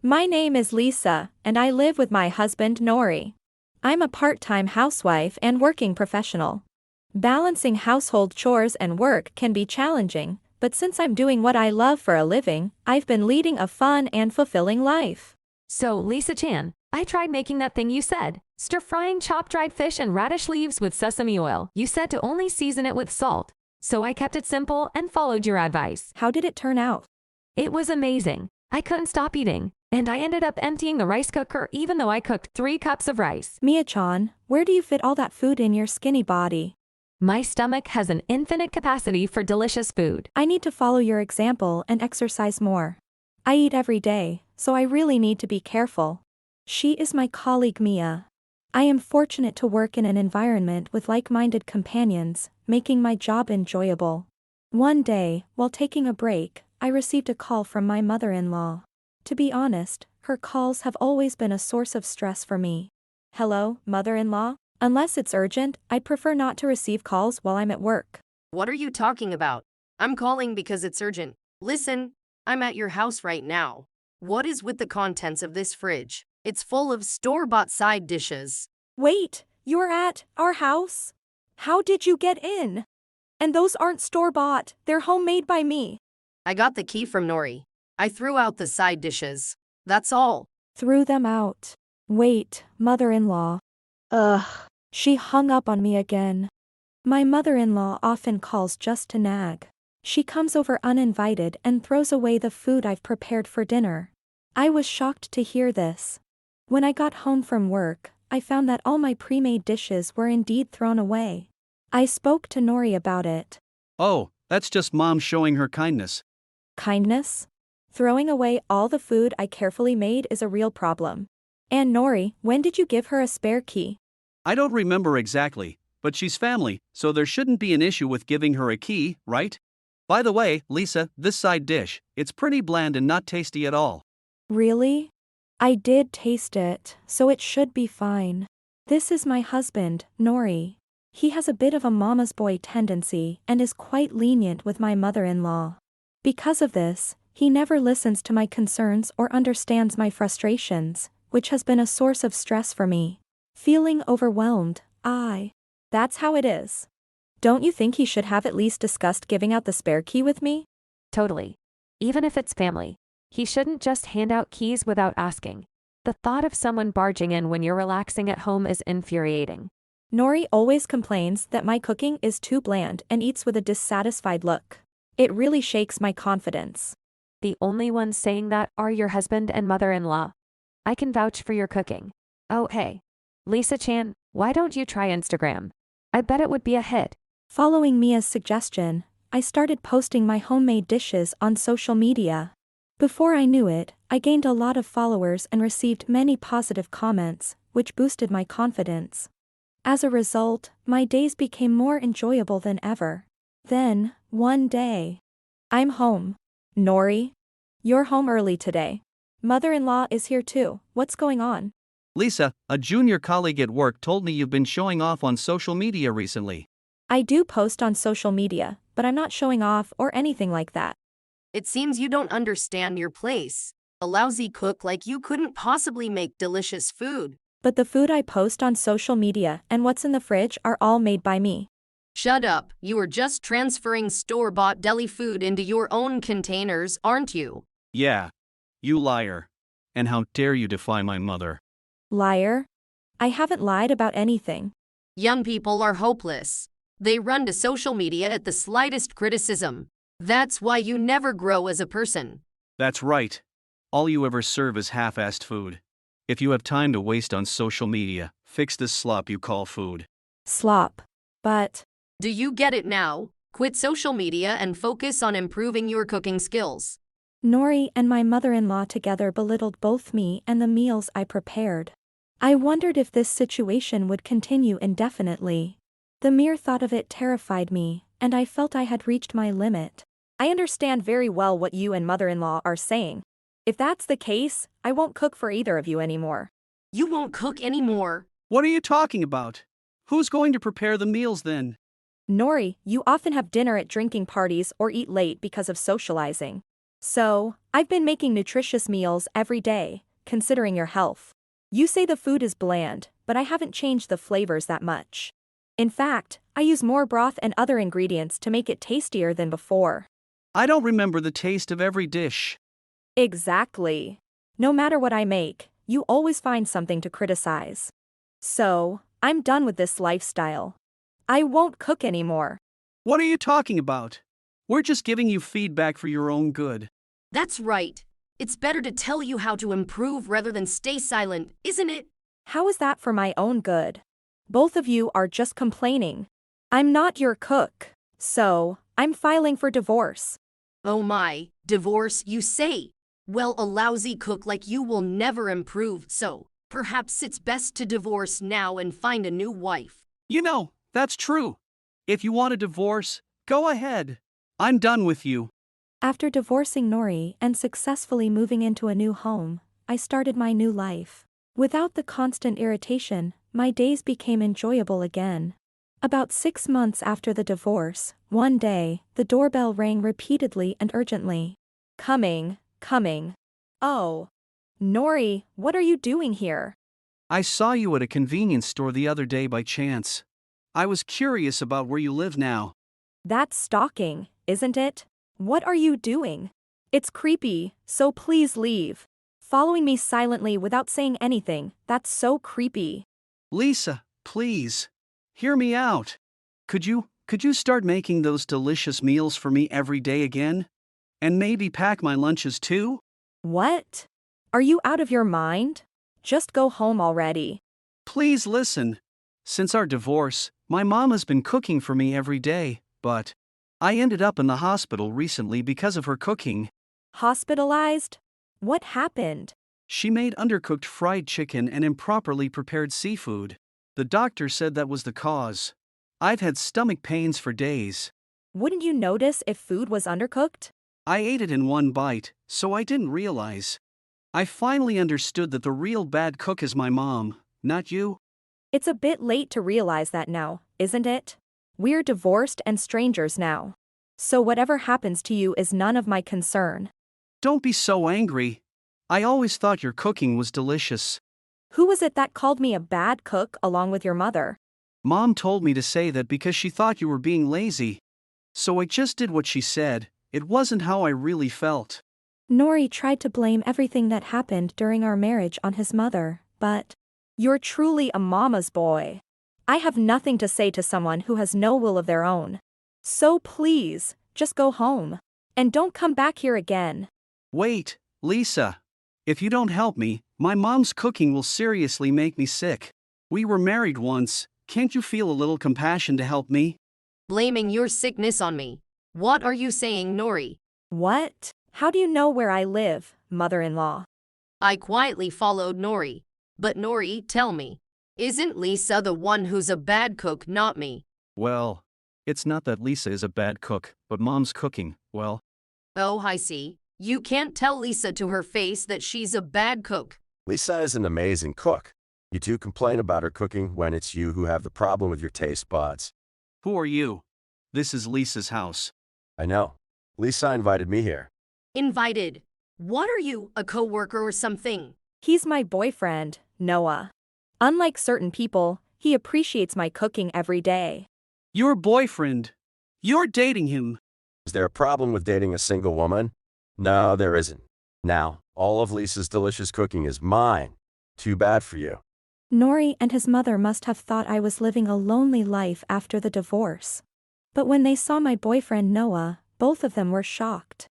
My name is Lisa, and I live with my husband Nori. I'm a part-time housewife and working professional. Balancing household chores and work can be challenging, but since I'm doing what I love for a living, I've been leading a fun and fulfilling life. So, Lisa Chan, I tried making that thing you said. Stir-frying chopped dried fish and radish leaves with sesame oil. You said to only season it with salt. So I kept it simple and followed your advice. How did it turn out? It was amazing. I couldn't stop eating, and I ended up emptying the rice cooker even though I cooked 3 cups of rice. Mia-chan, where do you fit all that food in your skinny body? My stomach has an infinite capacity for delicious food. I need to follow your example and exercise more. I eat every day, so I really need to be careful. She is my colleague Mia. I am fortunate to work in an environment with like-minded companions, making my job enjoyable. One day, while taking a break, I received a call from my mother-in-law. To be honest, her calls have always been a source of stress for me. Hello, mother-in-law? Unless it's urgent, I'd prefer not to receive calls while I'm at work. What are you talking about? I'm calling because it's urgent. Listen, I'm at your house right now. What is with the contents of this fridge? It's full of store-bought side dishes. Wait, you're at our house? How did you get in? And those aren't store-bought, they're homemade by me. I got the key from Nori. I threw out the side dishes. That's all. Threw them out. Wait, mother-in-law. Ugh. She hung up on me again. My mother-in-law often calls just to nag. She comes over uninvited and throws away the food I've prepared for dinner. I was shocked to hear this. When I got home from work, I found that all my pre-made dishes were indeed thrown away. I spoke to Nori about it. Oh, that's just Mom showing her kindness. Kindness? Throwing away all the food I carefully made is a real problem. And Nori, when did you give her a spare key? I don't remember exactly, but she's family, so there shouldn't be an issue with giving her a key, right? By the way, Lisa, this side dish, it's pretty bland and not tasty at all. Really? I did taste it, so it should be fine. This is my husband, Nori. He has a bit of a mama's boy tendency and is quite lenient with my mother-in-law. Because of this, he never listens to my concerns or understands my frustrations, which has been a source of stress for me. Feeling overwhelmed, That's how it is. Don't you think he should have at least discussed giving out the spare key with me? Totally. Even if it's family. He shouldn't just hand out keys without asking. The thought of someone barging in when you're relaxing at home is infuriating. Nori always complains that my cooking is too bland and eats with a dissatisfied look. It really shakes my confidence. The only ones saying that are your husband and mother-in-law. I can vouch for your cooking. Oh hey. Lisa Chan, why don't you try Instagram? I bet it would be a hit. Following Mia's suggestion, I started posting my homemade dishes on social media. Before I knew it, I gained a lot of followers and received many positive comments, which boosted my confidence. As a result, my days became more enjoyable than ever. Then, one day, I'm home. Nori? You're home early today. Mother-in-law is here too. What's going on? Lisa, a junior colleague at work told me you've been showing off on social media recently. I do post on social media, but I'm not showing off or anything like that. It seems you don't understand your place. A lousy cook like you couldn't possibly make delicious food. But the food I post on social media and what's in the fridge are all made by me. Shut up, you are just transferring store-bought deli food into your own containers, aren't you? Yeah. You liar. And how dare you defy my mother? Liar? I haven't lied about anything. Young people are hopeless. They run to social media at the slightest criticism. That's why you never grow as a person. That's right. All you ever serve is half-assed food. If you have time to waste on social media, fix this slop you call food. Slop. But... Do you get it now? Quit social media and focus on improving your cooking skills. Nori and my mother-in-law together belittled both me and the meals I prepared. I wondered if this situation would continue indefinitely. The mere thought of it terrified me, and I felt I had reached my limit. I understand very well what you and mother-in-law are saying. If that's the case, I won't cook for either of you anymore. You won't cook anymore. What are you talking about? Who's going to prepare the meals then? Nori, you often have dinner at drinking parties or eat late because of socializing. So, I've been making nutritious meals every day, considering your health. You say the food is bland, but I haven't changed the flavors that much. In fact, I use more broth and other ingredients to make it tastier than before. I don't remember the taste of every dish. Exactly. No matter what I make, you always find something to criticize. So, I'm done with this lifestyle. I won't cook anymore. What are you talking about? We're just giving you feedback for your own good. That's right. It's better to tell you how to improve rather than stay silent, isn't it? How is that for my own good? Both of you are just complaining. I'm not your cook, so I'm filing for divorce. Oh my, divorce, you say? Well, a lousy cook like you will never improve, so perhaps it's best to divorce now and find a new wife. You know, that's true. If you want a divorce, go ahead. I'm done with you. After divorcing Nori and successfully moving into a new home, I started my new life. Without the constant irritation, my days became enjoyable again. About 6 months after the divorce, one day, the doorbell rang repeatedly and urgently. Coming. Oh. Nori, what are you doing here? I saw you at a convenience store the other day by chance. I was curious about where you live now. That's stalking, isn't it? What are you doing? It's creepy, so please leave. Following me silently without saying anything, that's so creepy. Lisa, please. Hear me out. Could you start making those delicious meals for me every day again? And maybe pack my lunches too? What? Are you out of your mind? Just go home already. Please listen. Since our divorce, my mom has been cooking for me every day, but I ended up in the hospital recently because of her cooking. Hospitalized? What happened? She made undercooked fried chicken and improperly prepared seafood. The doctor said that was the cause. I've had stomach pains for days. Wouldn't you notice if food was undercooked? I ate it in one bite, so I didn't realize. I finally understood that the real bad cook is my mom, not you. It's a bit late to realize that now, isn't it? We're divorced and strangers now. So whatever happens to you is none of my concern. Don't be so angry. I always thought your cooking was delicious. Who was it that called me a bad cook along with your mother? Mom told me to say that because she thought you were being lazy. So I just did what she said. It wasn't how I really felt. Nori tried to blame everything that happened during our marriage on his mother, but you're truly a mama's boy. I have nothing to say to someone who has no will of their own. So please, just go home. And don't come back here again. Wait, Lisa. If you don't help me, my mom's cooking will seriously make me sick. We were married once. Can't you feel a little compassion to help me? Blaming your sickness on me. What are you saying, Nori? What? How do you know where I live, mother-in-law? I quietly followed Nori. But Nori, tell me, isn't Lisa the one who's a bad cook, not me? Well, it's not that Lisa is a bad cook, but mom's cooking, well. Oh, I see. You can't tell Lisa to her face that she's a bad cook. Lisa is an amazing cook. You two complain about her cooking when it's you who have the problem with your taste buds. Who are you? This is Lisa's house. I know. Lisa invited me here. Invited. What are you, a coworker or something? He's my boyfriend, Noah. Unlike certain people, he appreciates my cooking every day. Your boyfriend. You're dating him. Is there a problem with dating a single woman? No, there isn't. Now, all of Lisa's delicious cooking is mine. Too bad for you. Nori and his mother must have thought I was living a lonely life after the divorce. But when they saw my boyfriend Noah, both of them were shocked.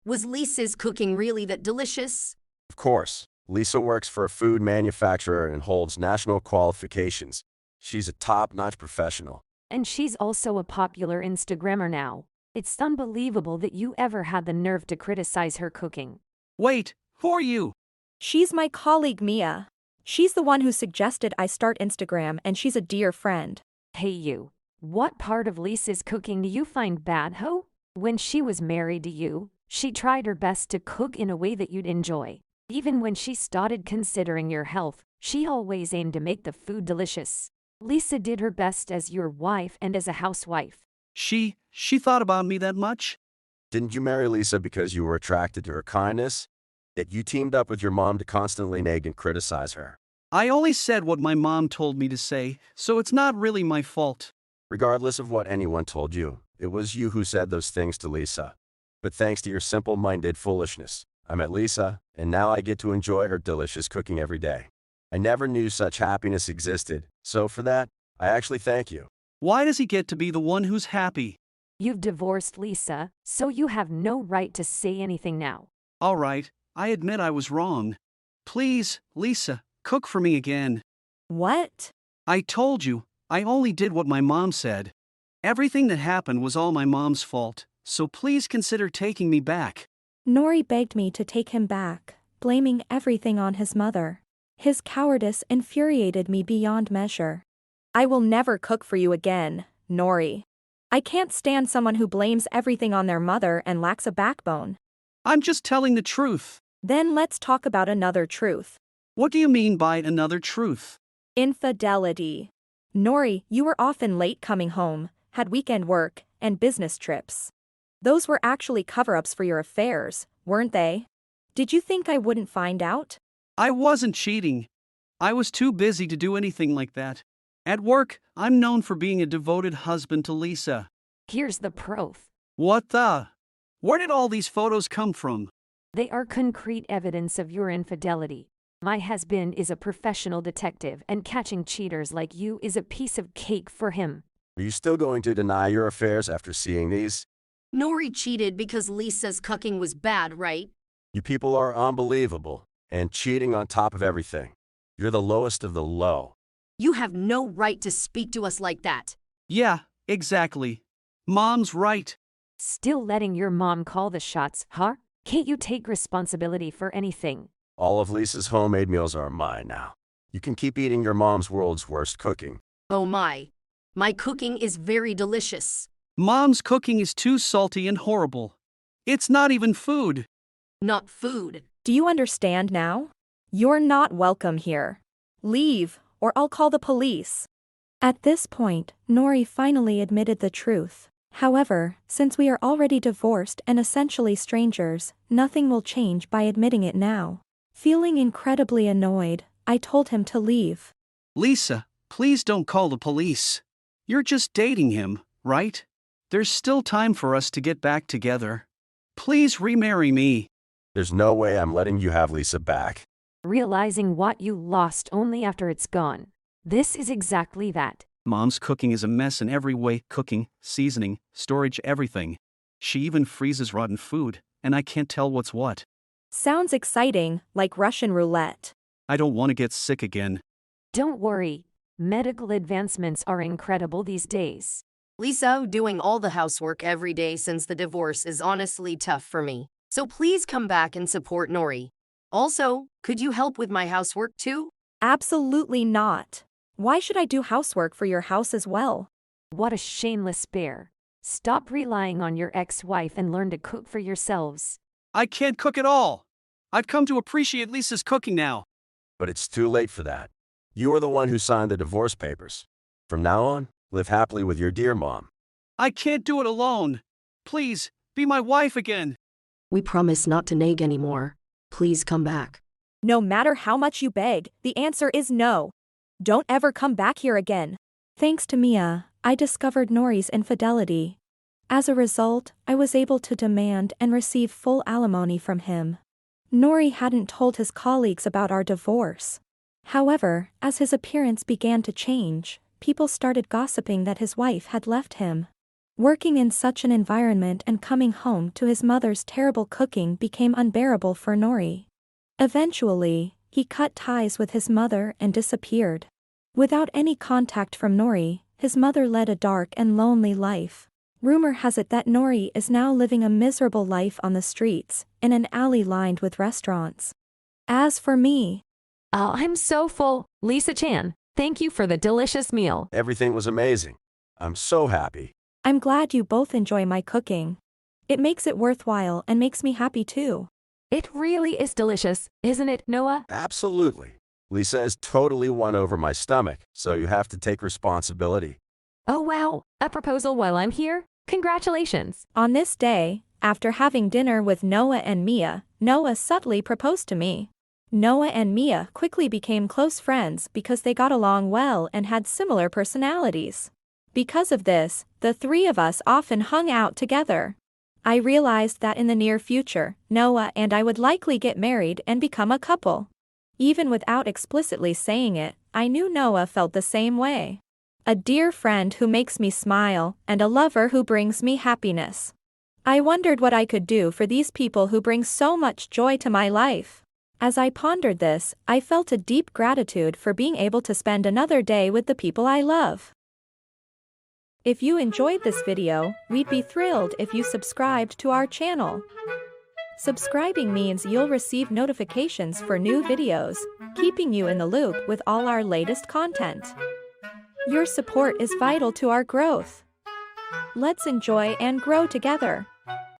Was Lisa's cooking really that delicious? Of course. Lisa works for a food manufacturer and holds national qualifications. She's a top-notch professional. And she's also a popular Instagrammer now. It's unbelievable that you ever had the nerve to criticize her cooking. Wait, who are you? She's my colleague Mia. She's the one who suggested I start Instagram and she's a dear friend. Hey you, what part of Lisa's cooking do you find bad, ho? When she was married to you, she tried her best to cook in a way that you'd enjoy. Even when she started considering your health, she always aimed to make the food delicious. Lisa did her best as your wife and as a housewife. She thought about me that much? Didn't you marry Lisa because you were attracted to her kindness? Yet you teamed up with your mom to constantly nag and criticize her. I only said what my mom told me to say, so it's not really my fault. Regardless of what anyone told you, it was you who said those things to Lisa. But thanks to your simple-minded foolishness, I met Lisa, and now I get to enjoy her delicious cooking every day. I never knew such happiness existed, so for that, I actually thank you. Why does he get to be the one who's happy? You've divorced Lisa, so you have no right to say anything now. All right, I admit I was wrong. Please, Lisa, cook for me again. What? I told you, I only did what my mom said. Everything that happened was all my mom's fault, so please consider taking me back. Nori begged me to take him back, blaming everything on his mother. His cowardice infuriated me beyond measure. I will never cook for you again, Nori. I can't stand someone who blames everything on their mother and lacks a backbone. I'm just telling the truth. Then let's talk about another truth. What do you mean by another truth? Infidelity. Nori, you were often late coming home, had weekend work, and business trips. Those were actually cover-ups for your affairs, weren't they? Did you think I wouldn't find out? I wasn't cheating. I was too busy to do anything like that. At work, I'm known for being a devoted husband to Lisa. Here's the proof. What the? Where did all these photos come from? They are concrete evidence of your infidelity. My husband is a professional detective, and catching cheaters like you is a piece of cake for him. Are you still going to deny your affairs after seeing these? Nori cheated because Lisa's cooking was bad, right? You people are unbelievable, and cheating on top of everything. You're the lowest of the low. You have no right to speak to us like that. Yeah, exactly. Mom's right. Still letting your mom call the shots, huh? Can't you take responsibility for anything? All of Lisa's homemade meals are mine now. You can keep eating your mom's world's worst cooking. Oh my. My cooking is very delicious. Mom's cooking is too salty and horrible. It's not even food. Not food. Do you understand now? You're not welcome here. Leave, or I'll call the police. At this point, Nori finally admitted the truth. However, since we are already divorced and essentially strangers, nothing will change by admitting it now. Feeling incredibly annoyed, I told him to leave. Lisa, please don't call the police. You're just dating him, right? There's still time for us to get back together. Please remarry me. There's no way I'm letting you have Lisa back. Realizing what you lost only after it's gone. This is exactly that. Mom's cooking is a mess in every way: cooking, seasoning, storage, everything. She even freezes rotten food, and I can't tell what's what. Sounds exciting, like Russian roulette. I don't want to get sick again. Don't worry. Medical advancements are incredible these days. Lisa, doing all the housework every day since the divorce is honestly tough for me. So please come back and support Nori. Also, could you help with my housework too? Absolutely not. Why should I do housework for your house as well? What a shameless bear. Stop relying on your ex-wife and learn to cook for yourselves. I can't cook at all. I've come to appreciate Lisa's cooking now. But it's too late for that. You are the one who signed the divorce papers. From now on, live happily with your dear mom. I can't do it alone. Please, be my wife again. We promise not to nag anymore. Please come back. No matter how much you beg, the answer is no. Don't ever come back here again. Thanks to Mia, I discovered Nori's infidelity. As a result, I was able to demand and receive full alimony from him. Nori hadn't told his colleagues about our divorce. However, as his appearance began to change, people started gossiping that his wife had left him. Working in such an environment and coming home to his mother's terrible cooking became unbearable for Nori. Eventually, he cut ties with his mother and disappeared. Without any contact from Nori, his mother led a dark and lonely life. Rumor has it that Nori is now living a miserable life on the streets, in an alley lined with restaurants. As for me, Oh, I'm so full. Lisa-chan, thank you for the delicious meal. Everything was amazing. I'm so happy. I'm glad you both enjoy my cooking. It makes it worthwhile and makes me happy too. It really is delicious, isn't it, Noah? Absolutely. Lisa has totally won over my stomach, so you have to take responsibility. Oh wow, a proposal while I'm here? Congratulations. On this day, After having dinner with Noah and Mia, Noah subtly proposed to me. Noah and Mia quickly became close friends because they got along well and had similar personalities. Because of this, the three of us often hung out together. I realized that in the near future, Noah and I would likely get married and become a couple. Even without explicitly saying it, I knew Noah felt the same way. A dear friend who makes me smile, and a lover who brings me happiness. I wondered what I could do for these people who bring so much joy to my life. As I pondered this, I felt a deep gratitude for being able to spend another day with the people I love. If you enjoyed this video, we'd be thrilled if you subscribed to our channel. Subscribing means you'll receive notifications for new videos, keeping you in the loop with all our latest content. Your support is vital to our growth. Let's enjoy and grow together.